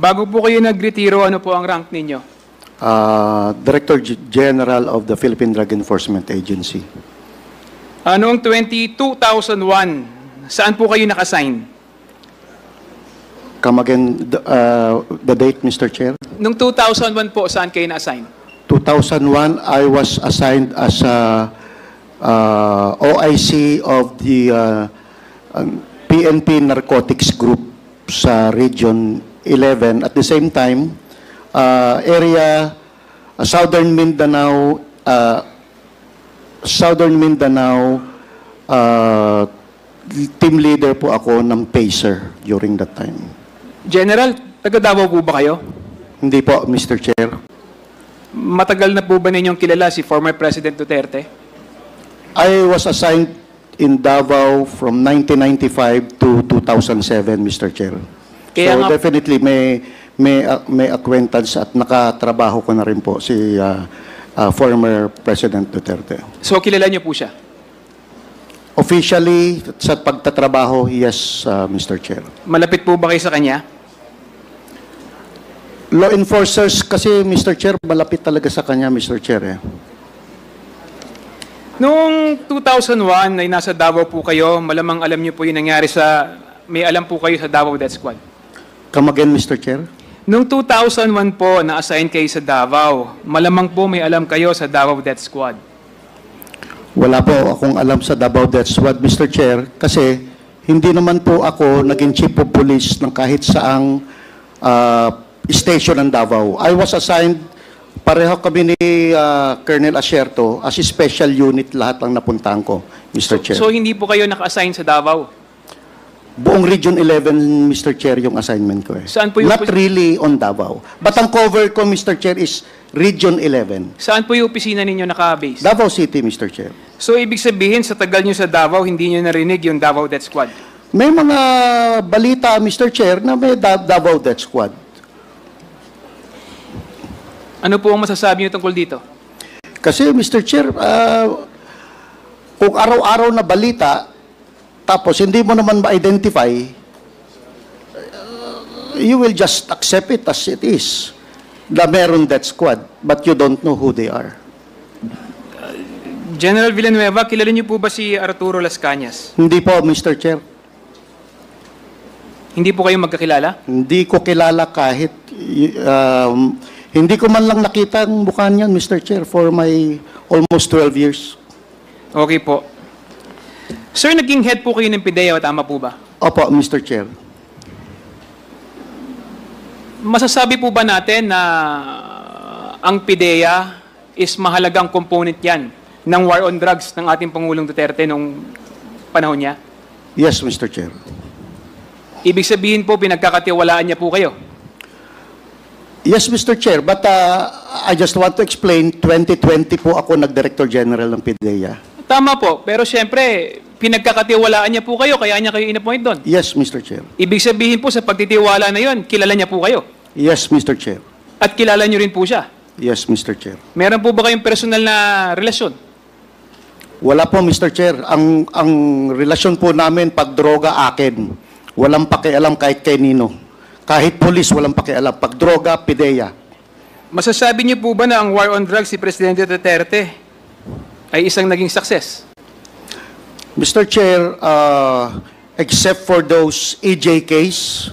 Bago po kayo nagretiro, ano po ang rank ninyo? Director General of the Philippine Drug Enforcement Agency. Noong 2001, saan po kayo naka-assign? Come again, the date, Mr. Chair? Noong 2001 po, saan kayo na-assign? 2001, I was assigned as OIC of the PNP Narcotics Group sa Region 11. At the same time, Southern Mindanao, team leader po ako ng PACER during that time. General, taga Davao po ba kayo? Hindi po, Mr. Chair. Matagal na po ba ninyong kilala si former President Duterte? I was assigned in Davao from 1995 to 2007, Mr. Chair. Kaya So nga- definitely may acquaintance at nakatrabaho ko na rin po si former President Duterte. So, kilala niyo po siya? Officially, sa pagtatrabaho, yes, Mr. Chair. Malapit po ba kayo sa kanya? Law enforcers kasi, Mr. Chair, malapit talaga sa kanya, Mr. Chair. Noong 2001 ay nasa Davao po kayo, malamang alam niyo po yung nangyari may alam po kayo sa Davao Death Squad. Come again, Mr. Chair? Noong 2001 po, na-assign kayo sa Davao, malamang po may alam kayo sa Davao Death Squad. Wala po akong alam sa Davao Death Squad, Mr. Chair, kasi hindi naman po ako naging chief of police ng kahit saang station ng Davao. I was assigned, pareho kami ni Colonel Asierto, as a special unit lahat ang napuntahan ko, Mr. Chair. So, hindi po kayo naka-assign sa Davao? Buong Region 11, Mr. Chair, yung assignment ko. Saan po yung Not really on Davao. But ang cover ko, Mr. Chair, is Region 11. Saan po yung opisina ninyo naka-base? Davao City, Mr. Chair. So, ibig sabihin, sa tagal nyo sa Davao, hindi nyo narinig yung Davao Death Squad? May mga balita, Mr. Chair, na may Davao Death Squad. Ano po ang masasabi nyo tungkol dito? Kasi, Mr. Chair, kung araw-araw na balita, tapos hindi mo naman ma-identify, you will just accept it as it is. Na meron death squad, but you don't know who they are. General Villanueva, kilala niyo po ba si Arturo Las Cañas? Hindi po, Mr. Chair. Hindi po kayo magkakilala? Hindi ko kilala kahit, hindi ko man lang nakita ang mukha niyan, Mr. Chair, for my almost 12 years. Okay po. Sir, naging head po kayo ng PIDEA, tama po ba? Opo, Mr. Chair. Masasabi po ba natin na ang PIDEA is mahalagang component yan ng war on drugs ng ating Pangulong Duterte nung panahon niya? Yes, Mr. Chair. Ibig sabihin po, pinagkakatiwalaan niya po kayo? Yes, Mr. Chair, but I just want to explain, 2020 po ako nag-Director General ng PIDEA. Tama po, pero siyempre, pinagkakatiwalaan niya po kayo, kaya niya kayo in-appoint doon. Yes, Mr. Chair. Ibig sabihin po, sa pagtitiwala na yon, kilala niya po kayo. Yes, Mr. Chair. At kilala niyo rin po siya. Yes, Mr. Chair. Meron po ba kayong personal na relasyon? Wala po, Mr. Chair. Ang relasyon po namin, pag droga, akin. Walang pakialam kahit kay Nino. Kahit polis, walang pakialam. Pag droga, PIDEA. Masasabi niyo po ba na ang war on drugs si Presidente Duterte ay isang naging success? Mr. Chair, except for those EJKs,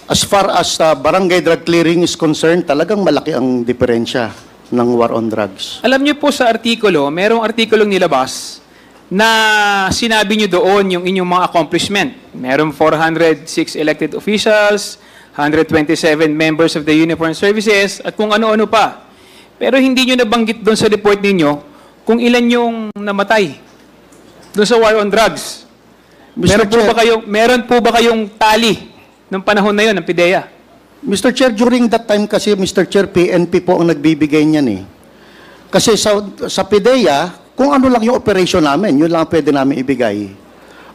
as far as barangay drug clearing is concerned, talagang malaki ang diferensya ng war on drugs. Alam niyo po sa artikulo, merong artikulong nilabas na sinabi niyo doon yung inyong mga accomplishment. Merong 406 elected officials, 127 members of the uniformed services, at kung ano-ano pa. Pero hindi niyo nabanggit doon sa report ninyo kung ilan yung namatay doon sa war on drugs. Mr. Chair, Meron po ba kayong tali ng panahon na yon ng PIDEA? Mr. Chair, during that time kasi, Mr. Chair, PNP po ang nagbibigay niyan eh. Kasi sa PIDEA, kung ano lang yung operation namin, yun lang pwede namin ibigay.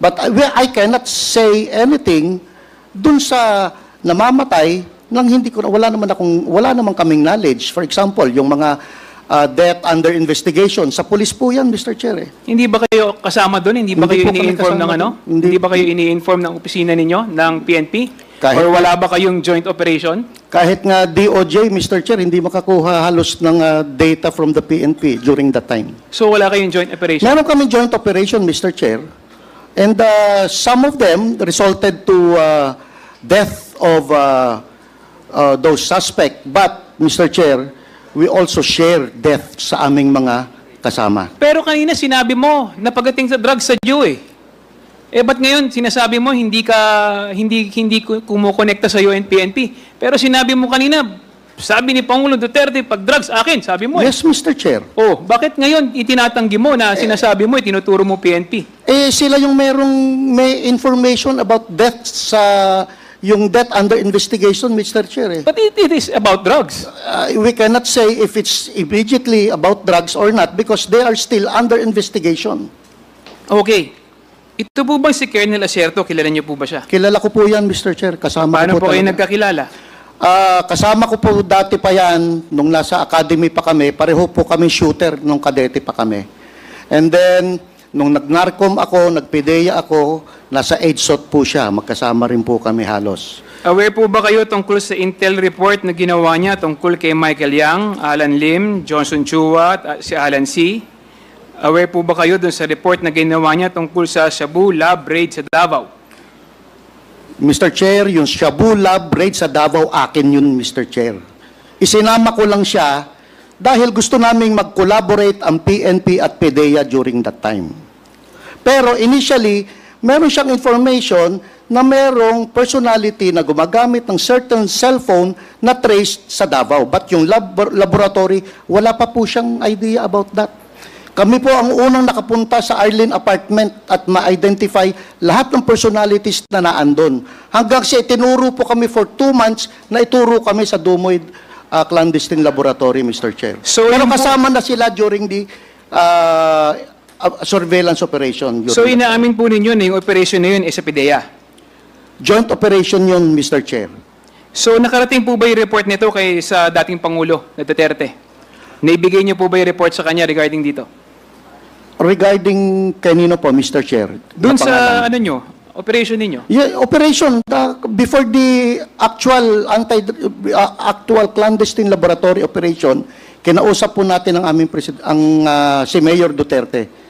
But I cannot say anything dun sa namamatay nang wala naman kaming knowledge. For example, yung mga death under investigation. Sa police po yan, Mr. Chair. Hindi ba kayo kasama doon? Hindi ba Hindi kayo po kami ini-inform ng kasama ano? doon. Hindi Hindi ba po. kayo ini-inform ng opisina ninyo, ng PNP? Kahit- Or wala ba kayong joint operation? Kahit nga DOJ, Mr. Chair, hindi makakuha halos ng data from the PNP during that time. So wala kayong joint operation? Meron kami joint operation, Mr. Chair, and some of them resulted to death of those suspects. But, Mr. Chair, we also share death sa aming mga kasama. Pero kanina sinabi mo na pagdating sa drugs sa Jew eh. Eh ba't ngayon sinasabi mo hindi kumukonekta sa UNPNP? Pero sinabi mo kanina, sabi ni Pangulong Duterte, pag drugs akin, sabi mo eh. Yes, Mr. Chair. Oh, bakit ngayon itinatanggi mo na sinasabi mo, itinuturo mo PNP? Sila yung may information about death sa yung death under investigation, Mr. Chair. But it is about drugs. We cannot say if it's immediately about drugs or not because they are still under investigation. Okay. Ito po bang si Colonel Acerto? Kilala niyo po ba siya? Kilala ko po yan, Mr. Chair. Kasama Paano ko po kayo talaga. nagkakilala? Kasama ko po dati pa yan, nung nasa academy pa kami, pareho po kami shooter nung kadete pa kami. And then, nung nag-narcom ako, nag-PDEA ako, nasa EDSOT po siya, magkasama rin po kami halos. Aware po ba kayo tungkol sa intel report na ginawa niya tungkol kay Michael Yang, Alan Lim, Johnson Chua at si Alan C.? Aware po ba kayo dun sa report na ginawa niya tungkol sa Shabu Lab raid sa Davao? Mr. Chair, yung Shabu Lab raid sa Davao, akin yun, Mr. Chair. Isinama ko lang siya dahil gusto naming mag-collaborate ang PNP at PDEA during that time. Pero initially, meron siyang information na merong personality na gumagamit ng certain cellphone na traced sa Davao. But yung laboratory, wala pa po siyang idea about that. Kami po ang unang nakapunta sa Arlene apartment at ma-identify lahat ng personalities na naandun. Hanggang siya itinuro po kami for 2 months na ituro kami sa Dumoy clandestine laboratory, Mr. Chair. So, Pero yun po- kasama na sila during the surveillance operation. So inaamin po ninyo na yung operation na yun ay sa PDEA? Joint operation yun, Mr. Chair. So nakarating po ba yung report nito kay sa dating Pangulo na Duterte? Naibigay niyo po ba yung report sa kanya regarding dito? Regarding kanino po, Mr. Chair? Doon Na sa pangalan? ano nyo, operation ninyo? Yeah, operation before the actual actual clandestine laboratory operation, kinausap po natin ang aming si Mayor Duterte.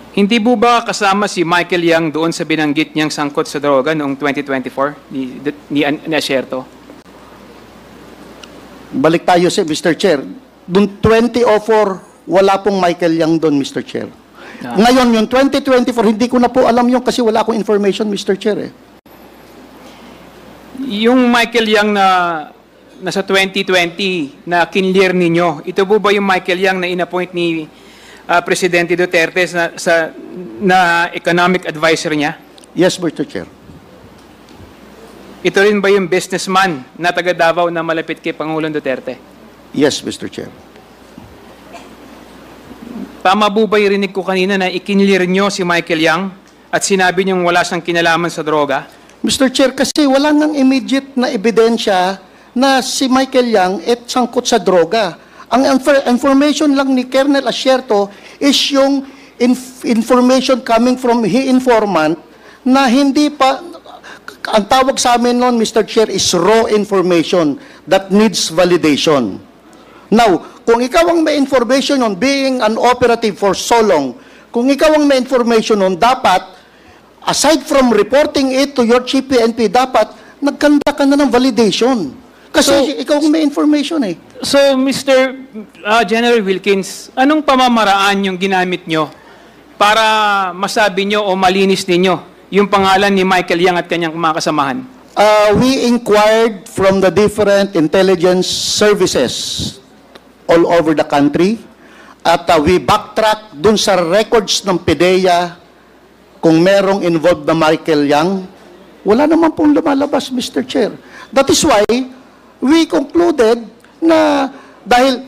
Hindi po ba kasama si Michael Yang doon sa binanggit niyang sangkot sa droga noong 2024 ni Acerto? Balik tayo si Mr. Chair. Doon 2004, wala pong Michael Yang doon, Mr. Chair. Ngayon, yung 2024, hindi ko na po alam yung kasi wala akong information, Mr. Chair. Yung Michael Yang na nasa 2020 na kinlear ninyo, ito po ba yung Michael Yang na inappoint ni Presidente Duterte na economic advisor niya? Yes, Mr. Chair. Ito rin ba yung businessman na taga Davao na malapit kay Pangulong Duterte? Yes, Mr. Chair. Tama po ba yung rinig ko kanina na ikinlear nyo si Michael Yang at sinabi niyong wala siyang kinalaman sa droga? Mr. Chair, kasi wala nang immediate na ebidensya na si Michael Yang sangkot sa droga. Ang information lang ni Colonel Acerto is yung information coming from informant na hindi pa, ang tawag sa amin noon, Mr. Chair, is raw information that needs validation. Now, kung ikaw ang may information on being an operative for so long, kung ikaw ang may information on dapat, aside from reporting it to your chief PNP, dapat nagkanda ka na ng validation. Kasi ikaw ang may information eh. So, Mr. General Wilkins, anong pamamaraan yung ginamit nyo para masabi nyo o malinis ninyo yung pangalan ni Michael Yang at kanyang mga kasamahan? We inquired from the different intelligence services all over the country at we backtrack dun sa records ng PDEA kung merong involved na Michael Yang. Wala naman pong lumalabas, Mr. Chair. That is why we concluded na dahil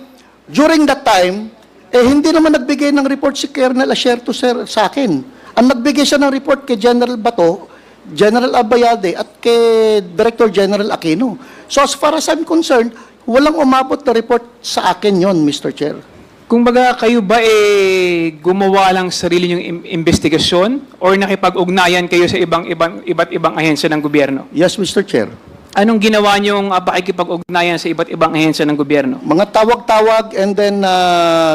during that time, hindi naman nagbigay ng report si Colonel Acerto sa akin. Ang nagbigay siya ng report kay General Bato, General Abayade at kay Director General Aquino. So as far as I'm concerned, walang umabot na report sa akin yon, Mr. Chair. Kung baga kayo ba gumawa lang sarili niyong investigasyon or nakipag-ugnayan kayo sa iba't ibang ahensya ng gobyerno? Yes, Mr. Chair. Anong ginawa niyong pakikipag-ugnayan sa iba't ibang ahensya ng gobyerno? Mga tawag-tawag and then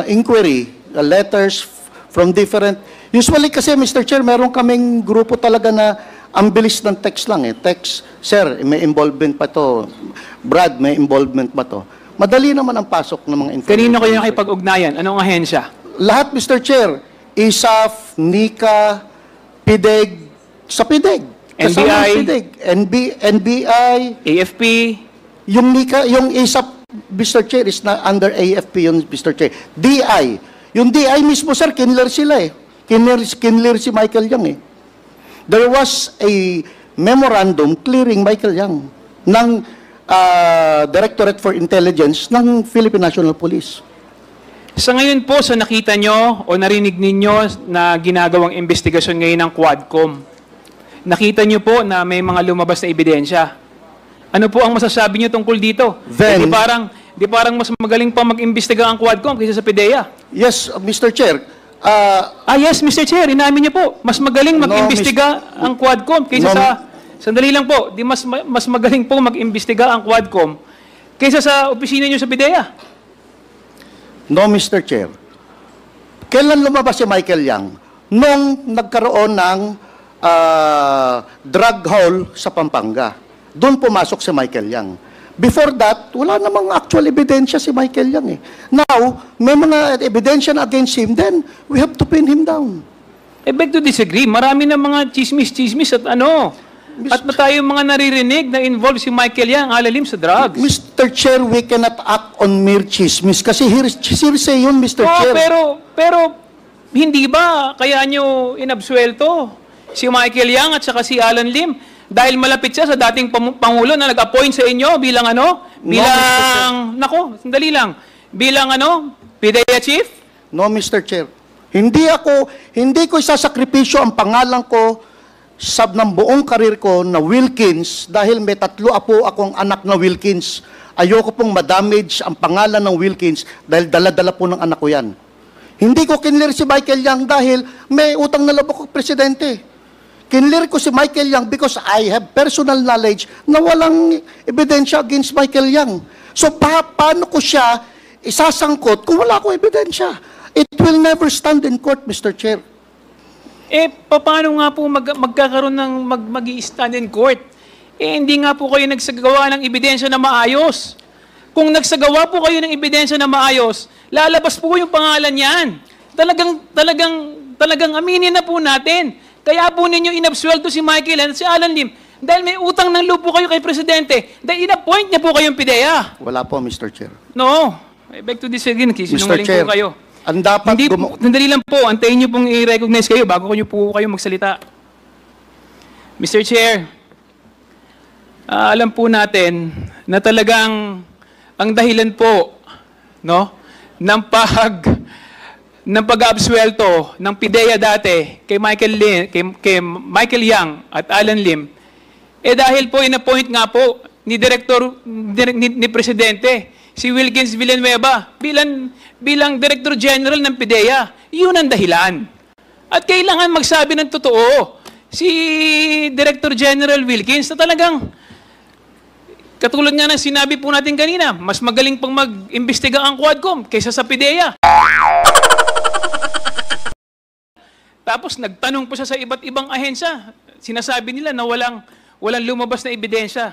inquiry, letters from different... Usually kasi, Mr. Chair, meron kaming grupo talaga na ang bilis ng text lang eh. Text, sir, may involvement pa to. Brad, may involvement pa to. Madali naman ang pasok ng mga information. Kanino kayo nakipag-ugnayan? Anong ahensya? Lahat, Mr. Chair. ISAF, NICA, PIDEG, sa PIDEG. Kasama ang PIDEG. NBI, AFP? yung NICA, yung ISAF, Mr. Chair, is na under AFP yun, Mr. Chair. DI. Yung DI mismo, sir, kinler sila eh. Kinler si Michael Yang eh. There was a memorandum clearing Michael Yang ng Directorate for Intelligence ng Philippine National Police. Sa ngayon po, sa nakita nyo o narinig ninyo na ginagawang investigasyon ngayon ng Quadcom, nakita nyo po na may mga lumabas na ebidensya. Ano po ang masasabi nyo tungkol dito? Then, di parang mas magaling pa mag-imbestiga ang Quadcom kaysa sa PIDEA. Yes, Mr. Chair. Yes, Mr. Chair, inamin niyo po, mas magaling mag-imbestiga ang Quadcom kaysa sa... Sandali lang po, mas magaling po mag-imbestiga ang Quadcom kaysa sa opisina niyo sa PIDEA. No, Mr. Chair. Kailan lumabas si Michael Yang? Nung nagkaroon ng drug haul sa Pampanga. Doon pumasok si Michael Yang. Before that, wala namang actual ebidensya si Michael Yang eh. Now, may mga ebidensya na against him, then we have to pin him down. I beg to disagree. Marami na mga chismis at ano. At na tayo mga naririnig na involved si Michael Yang alalim sa drugs. Mr. Chair, we cannot act on mere chismis kasi hearsay yun, Mr. Chair. Pero hindi ba kaya nyo inabsuelto si Michael Yang at saka si Alan Lim dahil malapit siya sa dating Pangulo na nag-appoint sa inyo bilang ano? Bilang, sandali lang. Bilang ano? PIDEA Chief? No, Mr. Chair. Hindi ko isasakripisyo ang pangalan ko ng buong karir ko na Wilkins dahil may 3 apo akong anak na Wilkins. Ayoko pong madamage ang pangalan ng Wilkins dahil dala-dala po ng anak ko yan. Hindi ko kinlir si Michael Yang dahil may utang na loob ako presidente. Kinlir ko si Michael Yang because I have personal knowledge na walang ebidensya against Michael Yang. So paano ko siya isasangkot kung wala akong ebidensya? It will never stand in court, Mr. Chair. Paano nga po magkakaroon ng mag-i-stand in court? Hindi nga po kayo nagsagawa ng ebidensya na maayos. Kung nagsagawa po kayo ng ebidensya na maayos, lalabas po yung pangalan niyan. Talagang aminin na po natin. Kaya po ninyo inabsuelto si Michael at si Alan Lim dahil may utang ng loob po kayo kay Presidente dahil in-appoint niya po kayong PIDEA. Wala po, Mr. Chair. No. I beg to disagree. Sinungaling po kayo. Ang dapat Sandali lang po, antayin niyo pong i-recognize kayo bago niyo po kayo magsalita. Mr. Chair, alam po natin na talagang ang dahilan po ng pag-absuelto ng PIDEA dati kay Michael Yang at Alan Lim dahil po in-appoint nga po ni Presidente si Wilkins Villanueva bilang Director General ng PIDEA. Yun ang dahilan. At kailangan magsabi ng totoo si Director General Wilkins na talagang, katulad nga ng sinabi po natin kanina, mas magaling pang mag-imbestiga ang Quadcom kaysa sa PIDEA. Tapos nagtanong po siya sa iba't ibang ahensya. Sinasabi nila na walang lumabas na ebidensya.